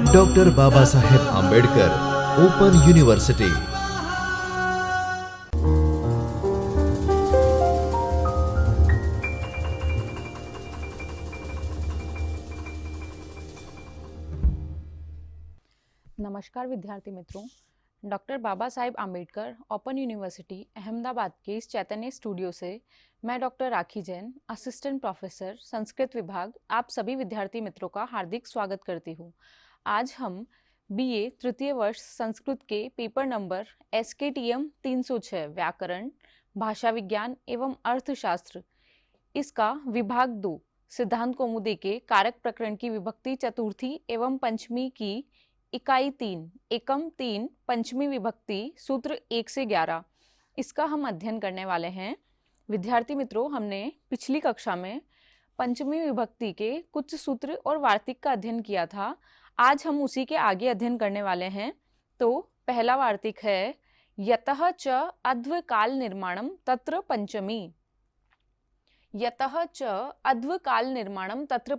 Doctor Baba Saheb Ambedkar open university. नमस्कार विद्यार्थी मित्रों, doctor Baba Saheb Ambedkar open university Ahmedabad के इस चैतन्य स्टूडियो से मैं डॉक्टर राखी जैन, असिस्टेंट प्रोफेसर संस्कृत विभाग, आप सभी विद्यार्थी मित्रों का हार्दिक स्वागत करती हूँ। आज हम बीए तृतीय वर्ष संस्कृत के पेपर नंबर SKTM 306 व्याकरण, भाषा विज्ञान एवं अर्थशास्त्र, इसका विभाग 2 सिद्धांत कौमुदी के कारक प्रकरण की विभक्ति चतुर्थी एवं पंचमी की इकाई 3 एकम 3 पंचमी विभक्ति सूत्र 1 से 11, इसका हम अध्ययन करने वाले हैं। विद्यार्थी मित्रों, हमने पिछली कक्षा में पंचमी विभक्ति के कुछ सूत्र और वार्तिक का अध्ययन किया था। आज हम उसी के आगे अध्ययन करने वाले हैं। तो पहला वार्तिक है यतः च अध्व काल निर्माणम तत्र पंचमी। यतः च अध्व काल निर्माणम तत्र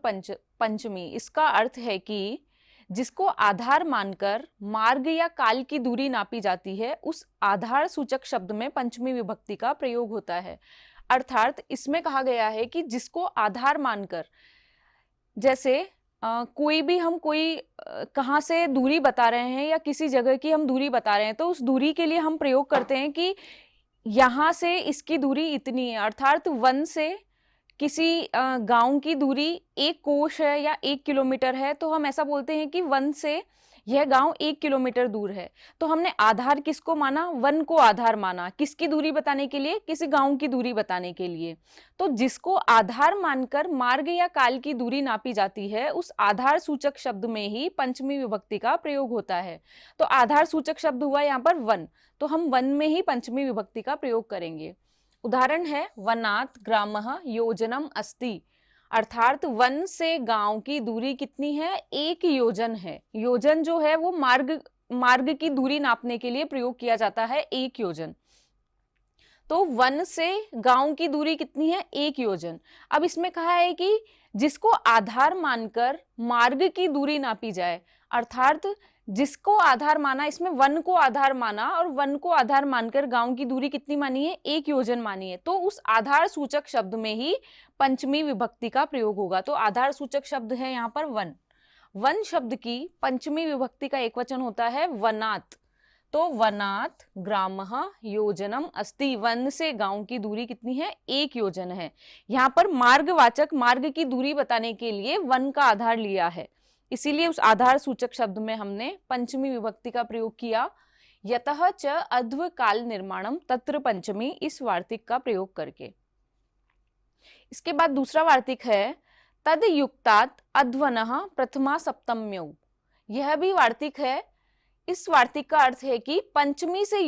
पंचमी, इसका अर्थ है कि जिसको आधार मानकर मार्ग या काल की दूरी नापी जाती है, उस आधार सूचक शब्द में पंचमी विभक्ति का प्रयोग होता है। अर्थात इसमें कहा गया है कि जिसको आधार मानकर, जैसे कोई भी हम कहाँ से दूरी बता रहे हैं या किसी जगह की हम दूरी बता रहे हैं, तो उस दूरी के लिए हम प्रयोग करते हैं कि यहाँ से इसकी दूरी इतनी है। अर्थात वन से किसी गांव की दूरी 1 कोश है या 1 किलोमीटर है, तो हम ऐसा बोलते हैं कि वन से यह गांव 1 किलोमीटर दूर है। तो हमने आधार किसको माना? वन को आधार माना। किसकी दूरी बताने के लिए? किसी गांव की दूरी बताने के लिए। तो जिसको आधार मानकर मार्ग या काल की दूरी नापी जाती है, उस आधार सूचक शब्द में ही पंचमी विभक्ति का प्रयोग होता है। तो आधार सूचक शब्द हुआ यहाँ पर वन, तो हम वन में ही पंचमी विभक्ति का प्रयोग करेंगे। उदाहरण है वनात् ग्रामः योजनम अस्ति, अर्थात वन से गांव की दूरी कितनी है? 1 योजन है। योजन जो है वो मार्ग की दूरी नापने के लिए प्रयोग किया जाता है, 1 योजन। तो वन से गांव की दूरी कितनी है? 1 योजन। अब इसमें कहा है कि जिसको आधार मानकर मार्ग की दूरी नापी जाए, अर्थात जिसको आधार माना, इसमें वन को आधार माना और वन को आधार मानकर गांव की दूरी कितनी मानी है? 1 योजन मानी है। तो उस आधार सूचक शब्द में ही पंचमी विभक्ति का प्रयोग होगा। तो आधार सूचक शब्द है यहाँ पर वन। वन शब्द की पंचमी विभक्ति का एक वचन होता है वनात्। तो वनात् ग्रामः योजनम अस्ति, वन से गांव की दूरी कितनी है? 1 योजन है। यहाँ पर मार्गवाचक मार्ग की दूरी बताने के लिए वन का आधार लिया है, इसीलिए उस आधार सूचक शब्द में हमने पंचमी विभक्ति का प्रयोग किया। यतः च अध्व काल निर्माणम तत्र पंचमी, इस वार्तिक का प्रयोग करके। इसके बाद दूसरा वार्तिक है तद युक्तात् अध्वनः प्रथमा सप्तम्यौ। यह भी वार्तिक है। इस वार्तिक का अर्थ है कि पंचमी से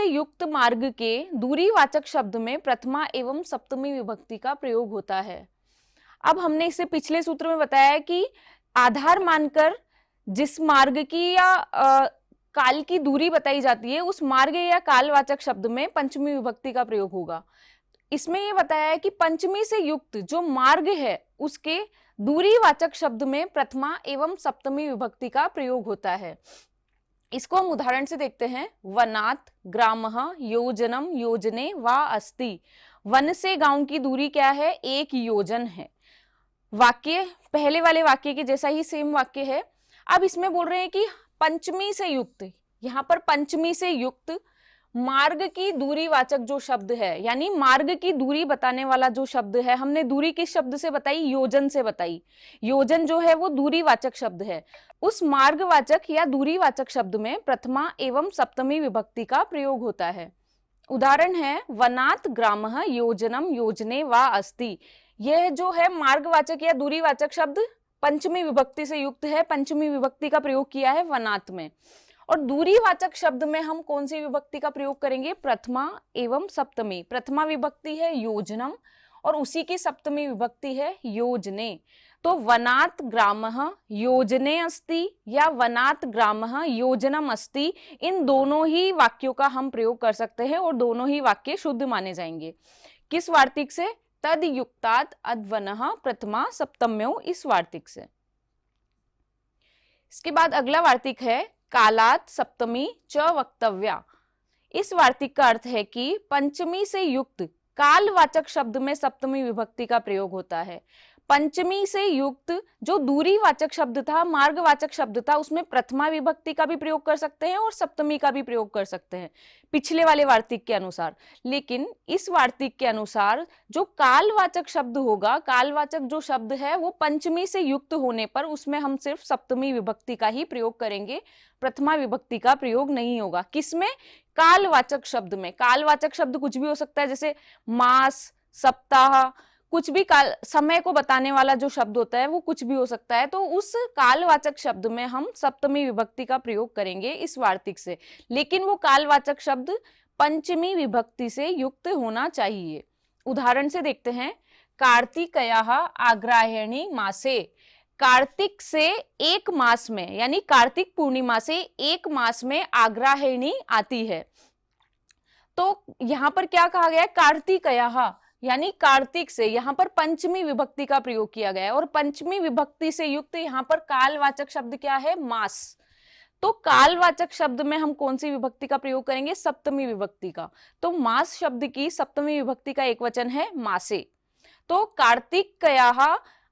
युक्त मार्ग के दूरीवाचक शब्द में प्रथमा एवं सप्तमी विभक्ति का प्रयोग होता है। अब हमने इसे पिछले सूत्र में बताया कि आधार मानकर जिस मार्ग की या काल की दूरी बताई जाती है, उस मार्ग या कालवाचक शब्द में पंचमी विभक्ति का प्रयोग होगा। इसमें यह बताया है कि पंचमी से युक्त जो मार्ग है, उसके दूरीवाचक शब्द में प्रथमा एवं सप्तमी विभक्ति का प्रयोग होता है। इसको हम उदाहरण से देखते हैं। वनात् ग्रामः योजनम योजने वा अस्ति, वन से गांव की दूरी क्या है? 1 योजन है। वाक्य पहले वाले वाक्य के जैसा ही सेम वाक्य है। अब इसमें बोल रहे हैं कि पंचमी से युक्त, यहाँ पर पंचमी से युक्त मार्ग की दूरीवाचक जो शब्द है, यानी मार्ग की दूरी बताने वाला जो शब्द है, हमने दूरी किस शब्द से बताई? योजन से बताई। योजन जो है वो दूरीवाचक शब्द है। उस मार्गवाचक या दूरीवाचक शब्द में प्रथमा एवं सप्तमी विभक्ति का प्रयोग होता है। उदाहरण है वनात् ग्रामः योजनम योजने वा अस्ति। यह जो है मार्गवाचक या दूरीवाचक शब्द पंचमी विभक्ति से युक्त है, पंचमी विभक्ति का प्रयोग किया है वनात् में। और दूरीवाचक शब्द में हम कौन सी विभक्ति का प्रयोग करेंगे? प्रथमा एवं सप्तमी। प्रथमा विभक्ति है योजनम और उसी की सप्तमी विभक्ति है योजने। तो वनात् ग्रामः योजने अस्ति या वनात् ग्रामः योजनम अस्ति, इन दोनों ही वाक्यों का हम प्रयोग कर सकते हैं और दोनों ही वाक्य शुद्ध माने जाएंगे। किस वार्तिक से? तद युक्तात् अध्वनः प्रथमा सप्तम्यो, इस वार्तिक से। इसके बाद अगला वार्तिक है कालात् सप्तमी च वक्तव्या। इस वार्तिक का अर्थ है कि पंचमी से युक्त कालवाचक शब्द में सप्तमी विभक्ति का प्रयोग होता है। पंचमी से युक्त जो दूरीवाचक शब्द था, मार्गवाचक शब्द था, उसमें प्रथमा विभक्ति का भी प्रयोग कर सकते हैं और सप्तमी का भी प्रयोग कर सकते हैं पिछले वाले वार्तिक के अनुसार। लेकिन इस वार्तिक के अनुसार जो कालवाचक शब्द होगा, कालवाचक जो शब्द है वो पंचमी से युक्त होने पर उसमें हम सिर्फ सप्तमी विभक्ति का ही प्रयोग करेंगे, प्रथमा विभक्ति का प्रयोग नहीं होगा। किसमें? कालवाचक शब्द में। कालवाचक शब्द कुछ भी हो सकता है, जैसे मास, सप्ताह, कुछ भी काल, समय को बताने वाला जो शब्द होता है वो कुछ भी हो सकता है। तो उस कालवाचक शब्द में हम सप्तमी विभक्ति का प्रयोग करेंगे इस वार्तिक से, लेकिन वो कालवाचक शब्द पंचमी विभक्ति से युक्त होना चाहिए। उदाहरण से देखते हैं, कार्तिकयाः आग्रायणी मासे। कार्तिक से एक मास में, यानी कार्तिक पूर्णिमा से एक मास में आग्रायणी आती है। तो यहां पर क्या कहा गया है? कार्तिकयाः, यानी कार्तिक से। यहां पर पंचमी विभक्ति का प्रयोग किया गया है और पंचमी विभक्ति से युक्त यहां पर कालवाचक शब्द क्या है? मास। तो कालवाचक शब्द में हम कौन सी विभक्ति का प्रयोग करेंगे? सप्तमी विभक्ति का। तो मास शब्द की सप्तमी विभक्ति का एक वचन है मासे। तो कार्तिकयाः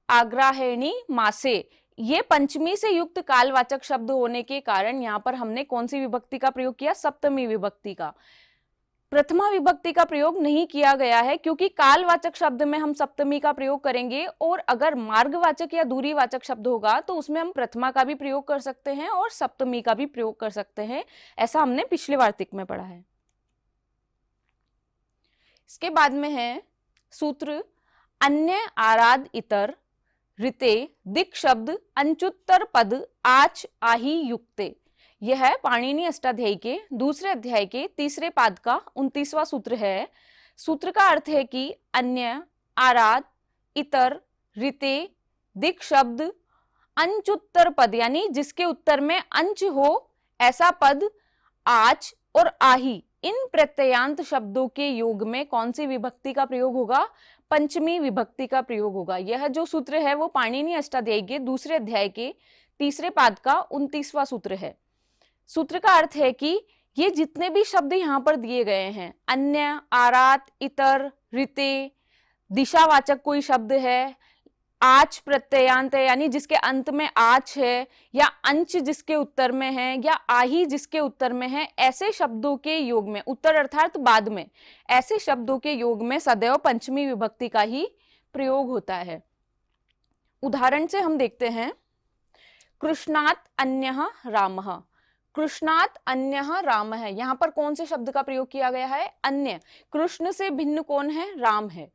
आग्रायणी मासे, ये पंचमी से युक्त कालवाचक शब्द होने के कारण यहां पर हमने कौन सी विभक्ति का प्रयोग किया? सप्तमी विभक्ति का। प्रथमा विभक्ति का प्रयोग नहीं किया गया है क्योंकि कालवाचक शब्द में हम सप्तमी का प्रयोग करेंगे और अगर मार्गवाचक या दूरीवाचक शब्द होगा तो उसमें हम प्रथमा का भी प्रयोग कर सकते हैं और सप्तमी का भी प्रयोग कर सकते हैं। ऐसा हमने पिछले वार्तिक में पढ़ा है। इसके बाद में है सूत्र अन्य आराध इतर ऋते दिक् शब्द अंचुत्तर पद आच आही युक्ते। यह है पाणिनि अष्टाध्यायी के दूसरे अध्याय के तीसरे पाद का 29वां सूत्र है। सूत्र का अर्थ है कि अन्य, आराध, इतर, ऋते, दिक् शब्द, अंचुत्तर पद, यानी जिसके उत्तर में अंच हो ऐसा पद, आच और आही, इन प्रत्ययांत शब्दों के योग में कौन सी विभक्ति का प्रयोग होगा? पंचमी विभक्ति का प्रयोग होगा। यह जो सूत्र है वो पाणिनि अष्टाध्यायी के दूसरे अध्याय के तीसरे पाद का 29वां सूत्र है। सूत्र का अर्थ है कि ये जितने भी शब्द यहाँ पर दिए गए हैं, अन्य, आरात, इतर, ऋते, दिशावाचक कोई शब्द है, आच प्रत्ययांत है यानी जिसके अंत में आच है, या अंच जिसके उत्तर में है, या आही जिसके उत्तर में है, ऐसे शब्दों के योग में, उत्तर अर्थात बाद में, ऐसे शब्दों के योग में सदैव पंचमी विभक्ति का ही प्रयोग होता है। उदाहरण से हम देखते हैं, कृष्णात् अन्यः रामः। कृष्णात् अन्यः राम है, यहाँ पर कौन से शब्द का प्रयोग किया गया है? अन्य। कृष्ण से भिन्न कौन है? राम है।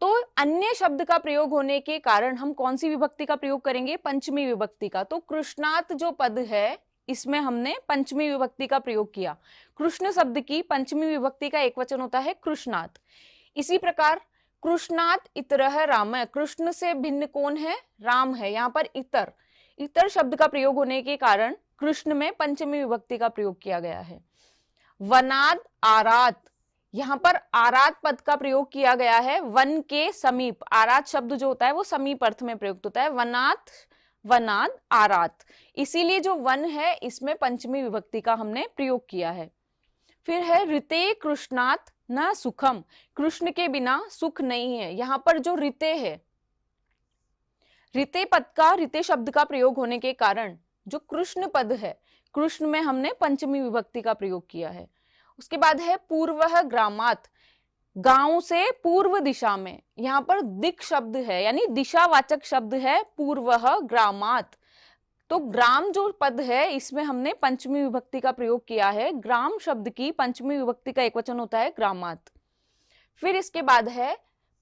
तो अन्य शब्द का प्रयोग होने के कारण हम कौन सी विभक्ति का प्रयोग करेंगे? पंचमी विभक्ति का। तो कृष्णात् जो पद है इसमें हमने पंचमी विभक्ति का प्रयोग किया। कृष्ण शब्द की पंचमी विभक्ति का एक वचन होता है कृष्णात्। इसी प्रकार कृष्णात् इतरः राम, कृष्ण से भिन्न कौन है? राम है। यहाँ पर इतर, इतर शब्द का प्रयोग होने के कारण कृष्ण में पंचमी विभक्ति का प्रयोग किया गया है। वनाद आरात, यहाँ पर आरात पद का प्रयोग किया गया है वन के समीप। आरात शब्द जो होता है वो समीप अर्थ में प्रयुक्त होता है। वनात, वनाद, आरात, इसीलिए जो वन है इसमें पंचमी विभक्ति का हमने प्रयोग किया है। फिर है ऋते कृष्णात् न सुखम, कृष्ण के बिना सुख नहीं है। यहाँ पर जो ऋते है, ऋते पद का, ऋते शब्द का प्रयोग होने के कारण जो कृष्ण पद है, कृष्ण में हमने पंचमी विभक्ति का प्रयोग किया है। उसके बाद है पूर्वः ग्रामात्, गांव से पूर्व दिशा में। यहाँ पर दिक् शब्द है यानी दिशावाचक शब्द है पूर्वः ग्रामात्। तो ग्राम जो पद है इसमें हमने पंचमी विभक्ति का प्रयोग किया है। ग्राम शब्द की पंचमी विभक्ति का एक वचन होता है ग्रामात्। फिर इसके बाद है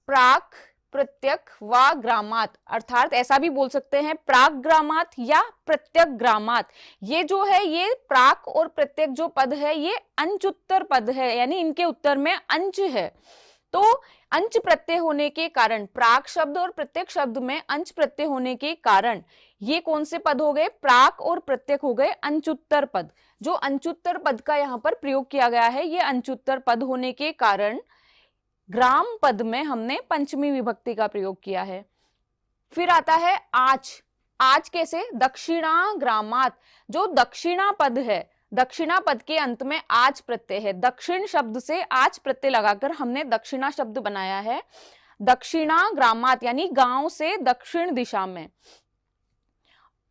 प्राक, प्रत्यक व ग्रामात्, अर्थात ऐसा भी बोल सकते हैं प्राक ग्रामात् या प्रत्यक ग्रामात्। ये जो है, ये प्राक और प्रत्यक जो पद है ये अंचुत्तर पद है, यानी इनके उत्तर में अंच है। तो अंच प्रत्यय होने के कारण, प्राक शब्द और प्रत्यक शब्द में अंच प्रत्यय होने के कारण ये कौन से पद हो गए? प्राक और प्रत्यक हो गए अंचुत्तर पद। जो अंचुत्तर पद का यहाँ पर प्रयोग किया गया है, ये अंचुत्तर पद होने के कारण ग्राम पद में हमने पंचमी विभक्ति का प्रयोग किया है। फिर आता है आज। आज कैसे? दक्षिणा ग्रामात। जो दक्षिणा पद है, दक्षिणा पद के अंत में आज प्रत्यय है। दक्षिण शब्द से आज प्रत्यय लगाकर हमने दक्षिणा शब्द बनाया है। दक्षिणा ग्रामात यानी गांव से दक्षिण दिशा में।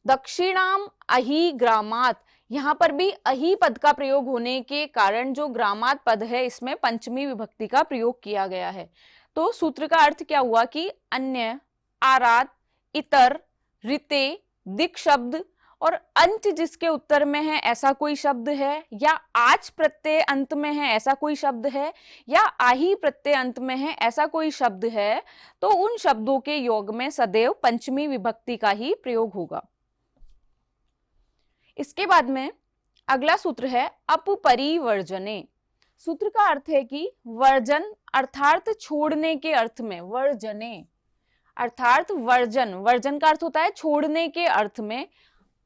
दक्षिणाम अहि ग्रामात, यहां पर भी अहि पद का प्रयोग होने के कारण जो ग्रामात पद है इसमें पंचमी विभक्ति का प्रयोग किया गया है। तो सूत्र का अर्थ क्या हुआ कि अन्य, आरात, इतर, ऋते, दिक् शब्द और अंत जिसके उत्तर में है ऐसा कोई शब्द है, या आज प्रत्यय अंत में है ऐसा कोई शब्द है, या आही प्रत्यय अंत में है ऐसा कोई शब्द है, तो उन शब्दों के योग में सदैव पंचमी विभक्ति का ही प्रयोग होगा। इसके बाद में अगला सूत्र है अपरिवर्जने। सूत्र का अर्थ है कि वर्जन अर्थात छोड़ने के अर्थ में, वर्जने अर्थात वर्जन, वर्जन का अर्थ होता है छोड़ने के अर्थ में।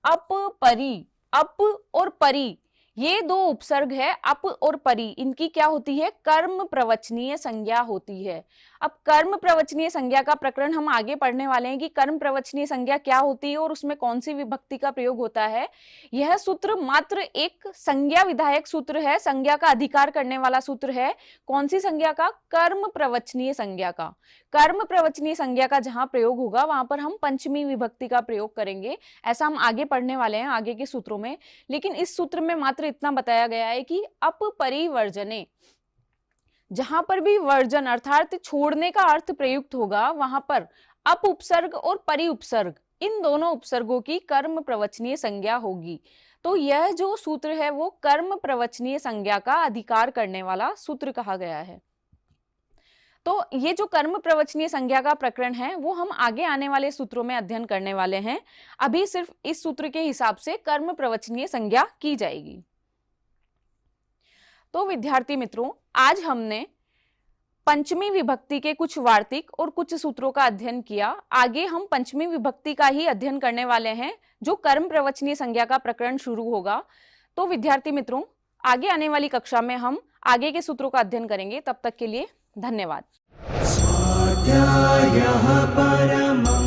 अपरि, अप और परि ये दो उपसर्ग है। अप और परि इनकी क्या होती है? कर्म प्रवचनीय संज्ञा होती है। अब कर्म प्रवचनीय संज्ञा का प्रकरण हम आगे पढ़ने वाले हैं कि कर्म प्रवचनीय संज्ञा क्या होती है और उसमें कौन सी विभक्ति का प्रयोग होता है। यह सूत्र मात्र एक संज्ञा विधायक सूत्र है, संज्ञा का अधिकार करने वाला सूत्र है। कौन सी संज्ञा का? कर्म प्रवचनीय संज्ञा का। कर्म प्रवचनीय संज्ञा का जहां प्रयोग होगा वहां पर हम पंचमी विभक्ति का प्रयोग करेंगे। ऐसा हम आगे पढ़ने वाले हैं आगे के सूत्रों में। लेकिन इस सूत्र में मात्र इतना बताया गया है कि अपरिवर्जने, जहां पर भी वर्जन अर्थात छोड़ने का अर्थ प्रयुक्त होगा वहां पर अप उपसर्ग और परि उपसर्ग, इन दोनों उपसर्गों की कर्म प्रवचनीय संज्ञा होगी। तो यह जो सूत्र है वो कर्म प्रवचनीय संज्ञा का अधिकार करने वाला सूत्र कहा गया है। तो ये जो कर्म प्रवचनीय संज्ञा का प्रकरण है वो हम आगे आने वाले सूत्रों में अध्ययन करने वाले हैं। अभी सिर्फ इस सूत्र के हिसाब से कर्म प्रवचनीय संज्ञा की जाएगी। तो विद्यार्थी मित्रों, आज हमने पंचमी विभक्ति के कुछ वार्तिक और कुछ सूत्रों का अध्ययन किया। आगे हम पंचमी विभक्ति का ही अध्ययन करने वाले हैं जो कर्म प्रवचनीय संज्ञा का प्रकरण शुरू होगा। तो विद्यार्थी मित्रों, आगे आने वाली कक्षा में हम आगे के सूत्रों का अध्ययन करेंगे। तब तक के लिए धन्यवाद। स्वाध्यायः परमः